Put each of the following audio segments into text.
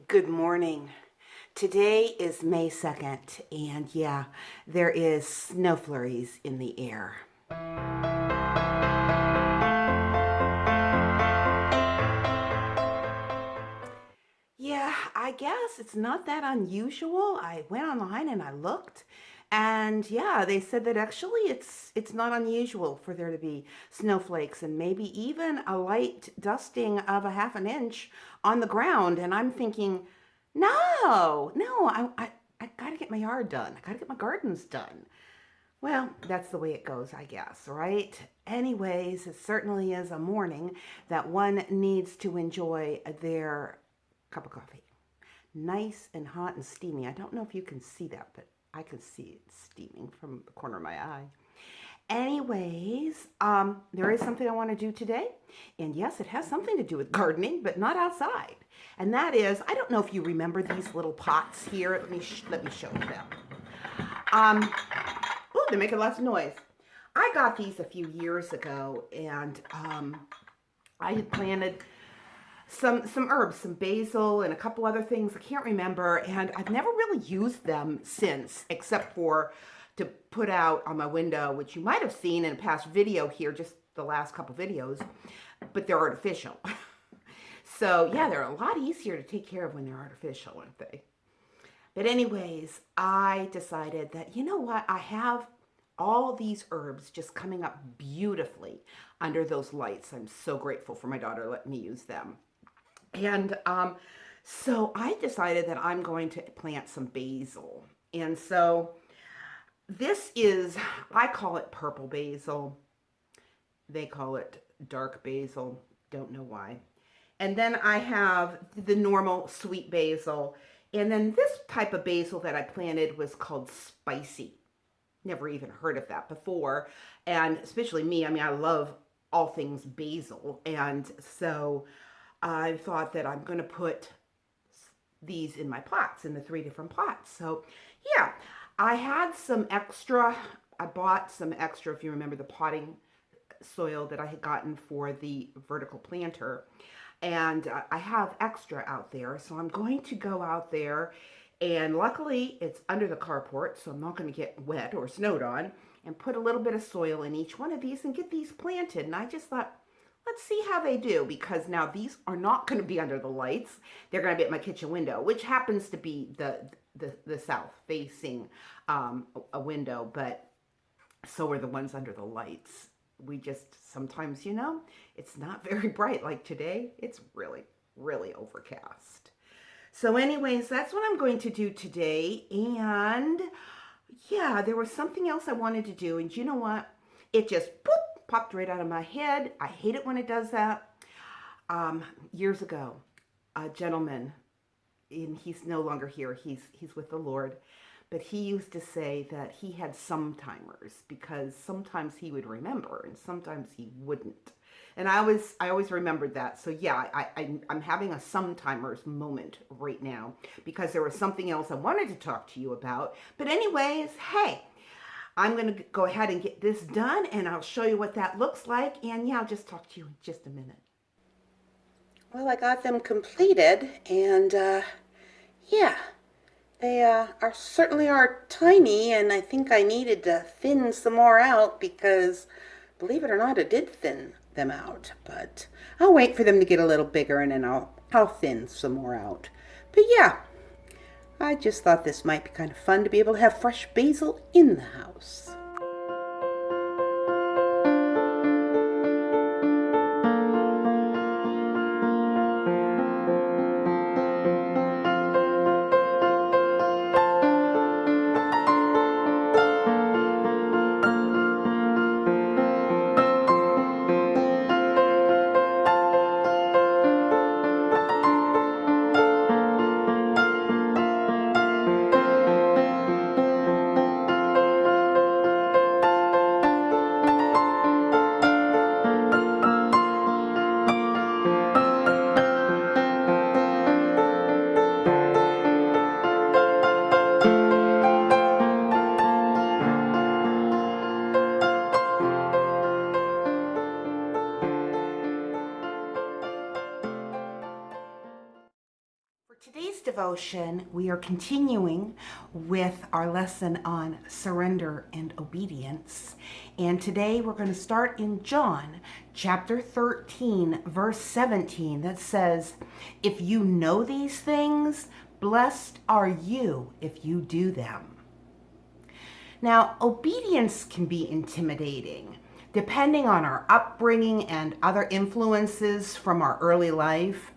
Good morning. Today is May 2nd, and yeah, there is snow flurries in the air. Yeah, I guess it's not that unusual. I went online and I looked, and yeah, they said that actually it's not unusual for there to be snowflakes and maybe even a light dusting of a half an inch on the ground. And I'm thinking, no, I gotta get my yard done. I gotta get my gardens done. Well, that's the way it goes, I guess, right? Anyways, it certainly is a morning that one needs to enjoy their cup of coffee. Nice and hot and steamy. I don't know if you can see that, but I can see it steaming from the corner of my eye. Anyways, there is something I want to do today. And yes, it has something to do with gardening, but not outside. And that is, I don't know if you remember these little pots here. Let me show you them. Um, oh, they're making lots of noise. I got these a few years ago, and I had planted some herbs, some basil, and a couple other things. I can't remember, and I've never really used them since, except for to put out on my window, which you might have seen in a past video here, just the last couple videos, but they're artificial. So yeah, they're a lot easier to take care of when they're artificial, aren't they? But anyways, I decided that, you know what, I have all these herbs just coming up beautifully under those lights. I'm so grateful for my daughter letting me use them. And so I decided that I'm going to plant some basil. And so this is, I call it purple basil. They call it dark basil. Don't know why. And then I have the normal sweet basil. And then this type of basil that I planted was called spicy. Never even heard of that before. And especially me, I mean, I love all things basil. And so I thought that I'm going to put these in my pots, in the three different pots. So yeah, I had some extra. I bought some extra, if you remember, the potting soil that I had gotten for the vertical planter. And I have extra out there. So I'm going to go out there, and luckily it's under the carport, so I'm not going to get wet or snowed on, and put a little bit of soil in each one of these and get these planted. And I just thought, let's see how they do, because now these are not going to be under the lights. They're going to be at my kitchen window, which happens to be the south facing a window, but so are the ones under the lights. We just sometimes, it's not very bright like today. It's really, really overcast. So anyways, that's what I'm going to do today. And yeah, there was something else I wanted to do. And you know what? It just popped right out of my head. I hate it when it does that. Years ago, a gentleman, and he's no longer here. He's with the Lord, but he used to say that he had sometimers because sometimes he would remember and sometimes he wouldn't. And I always remembered that. So yeah, I'm having a sometimers moment right now because there was something else I wanted to talk to you about. But anyways, hey, I'm going to go ahead and get this done, and I'll show you what that looks like. And yeah, I'll just talk to you in just a minute. Well, I got them completed, and yeah, they are certainly are tiny, and I think I needed to thin some more out because, believe it or not, I did thin them out. But I'll wait for them to get a little bigger, and then I'll thin some more out. But yeah, I just thought this might be kind of fun to be able to have fresh basil in the house. Today's devotion, we are continuing with our lesson on surrender and obedience. And today we're going to start in John chapter 13, verse 17, that says, "If you know these things, blessed are you if you do them." Now, obedience can be intimidating, depending on our upbringing and other influences from our early life.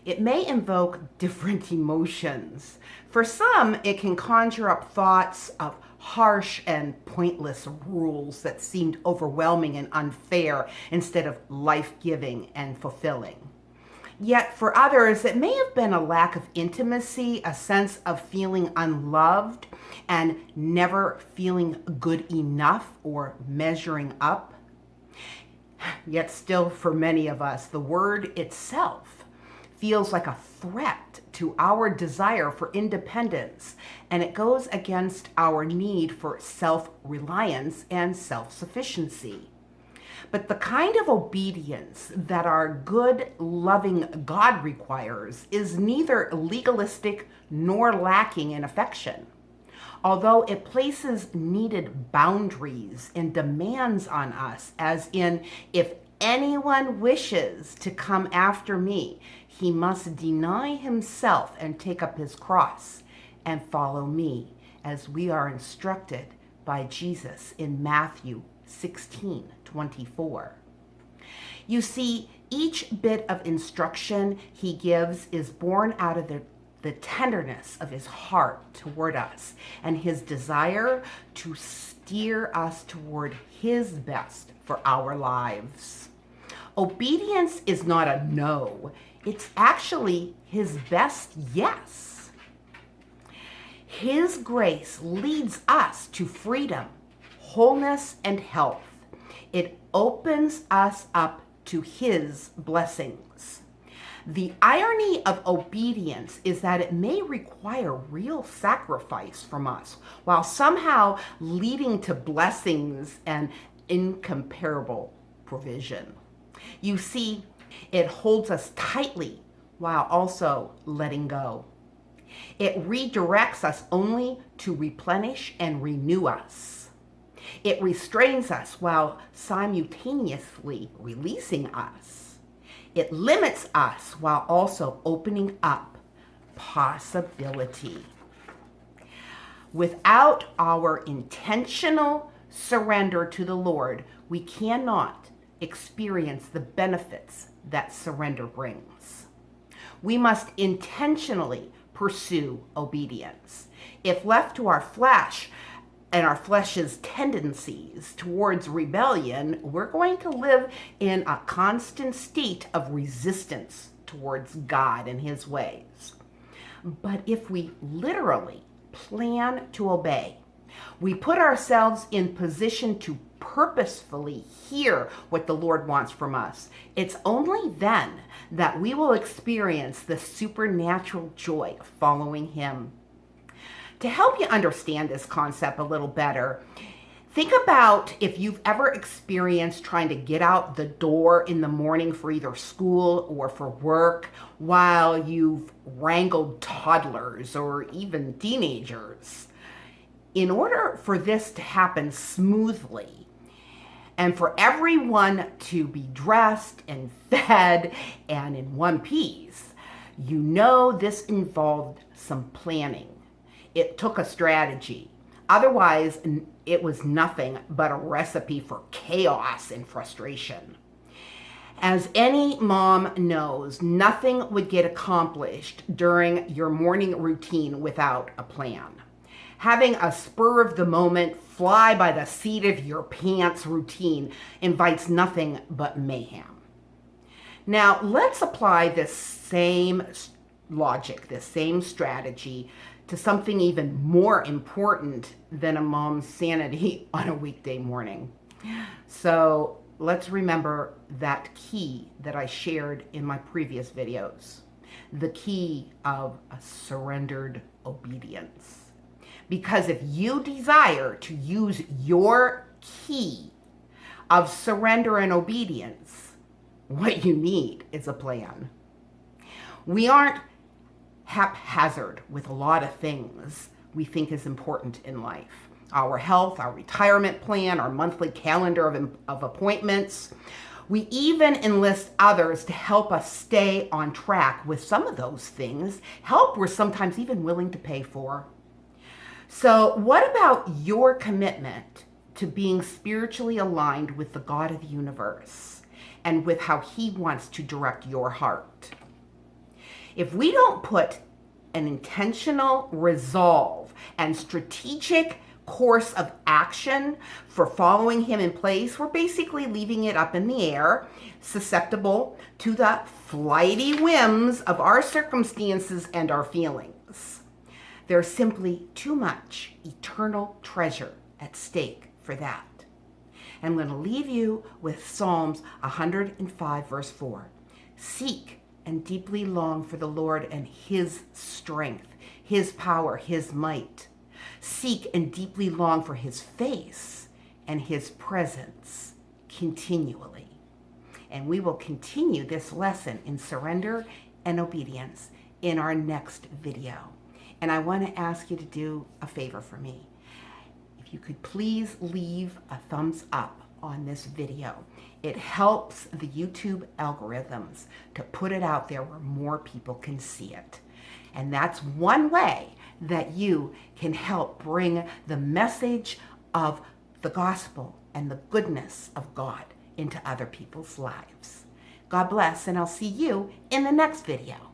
It may invoke different emotions. For some, it can conjure up thoughts of harsh and pointless rules that seemed overwhelming and unfair instead of life-giving and fulfilling. Yet for others, it may have been a lack of intimacy, a sense of feeling unloved and never feeling good enough or measuring up. Yet still, for many of us, the word itself feels like a threat to our desire for independence, and it goes against our need for self-reliance and self-sufficiency. But the kind of obedience that our good, loving God requires is neither legalistic nor lacking in affection. Although it places needed boundaries and demands on us, as in, if anyone wishes to come after me, he must deny himself and take up his cross and follow me, as we are instructed by Jesus in Matthew 16:24. You see, each bit of instruction he gives is born out of the tenderness of his heart toward us and his desire to steer us toward his best for our lives. Obedience is not a no. It's actually his best yes. His grace leads us to freedom, wholeness, and health. It opens us up to his blessings. The irony of obedience is that it may require real sacrifice from us, while somehow leading to blessings and incomparable provision. You see, it holds us tightly while also letting go. It redirects us only to replenish and renew us. It restrains us while simultaneously releasing us. It limits us while also opening up possibility. Without our intentional surrender to the Lord, we cannot experience the benefits that surrender brings. We must intentionally pursue obedience. If left to our flesh and our flesh's tendencies towards rebellion, we're going to live in a constant state of resistance towards God and his ways. But if we literally plan to obey, we put ourselves in position to purposefully hear what the Lord wants from us. It's only then that we will experience the supernatural joy of following him. To help you understand this concept a little better, think about if you've ever experienced trying to get out the door in the morning for either school or for work while you've wrangled toddlers or even teenagers. In order for this to happen smoothly and for everyone to be dressed and fed and in one piece, you know this involved some planning. It took a strategy. Otherwise, it was nothing but a recipe for chaos and frustration. As any mom knows, nothing would get accomplished during your morning routine without a plan. Having a spur of the moment, fly by the seat of your pants routine invites nothing but mayhem. Now, let's apply this same logic, this same strategy to something even more important than a mom's sanity on a weekday morning. So let's remember that key that I shared in my previous videos, the key of a surrendered obedience. Because if you desire to use your key of surrender and obedience, what you need is a plan. We aren't haphazard with a lot of things we think is important in life. Our health, our retirement plan, our monthly calendar of appointments. We even enlist others to help us stay on track with some of those things, help we're sometimes even willing to pay for. So what about your commitment to being spiritually aligned with the God of the universe and with how he wants to direct your heart? If we don't put an intentional resolve and strategic course of action for following him in place, we're basically leaving it up in the air, susceptible to the flighty whims of our circumstances and our feelings. There's simply too much eternal treasure at stake for that. I'm going to leave you with Psalms 105, verse 4. Seek and deeply long for the Lord and his strength, his power, his might. Seek and deeply long for his face and his presence continually. And we will continue this lesson in surrender and obedience in our next video. And I want to ask you to do a favor for me. If you could please leave a thumbs up on this video. It helps the YouTube algorithms to put it out there where more people can see it. And that's one way that you can help bring the message of the gospel and the goodness of God into other people's lives. God bless, and I'll see you in the next video.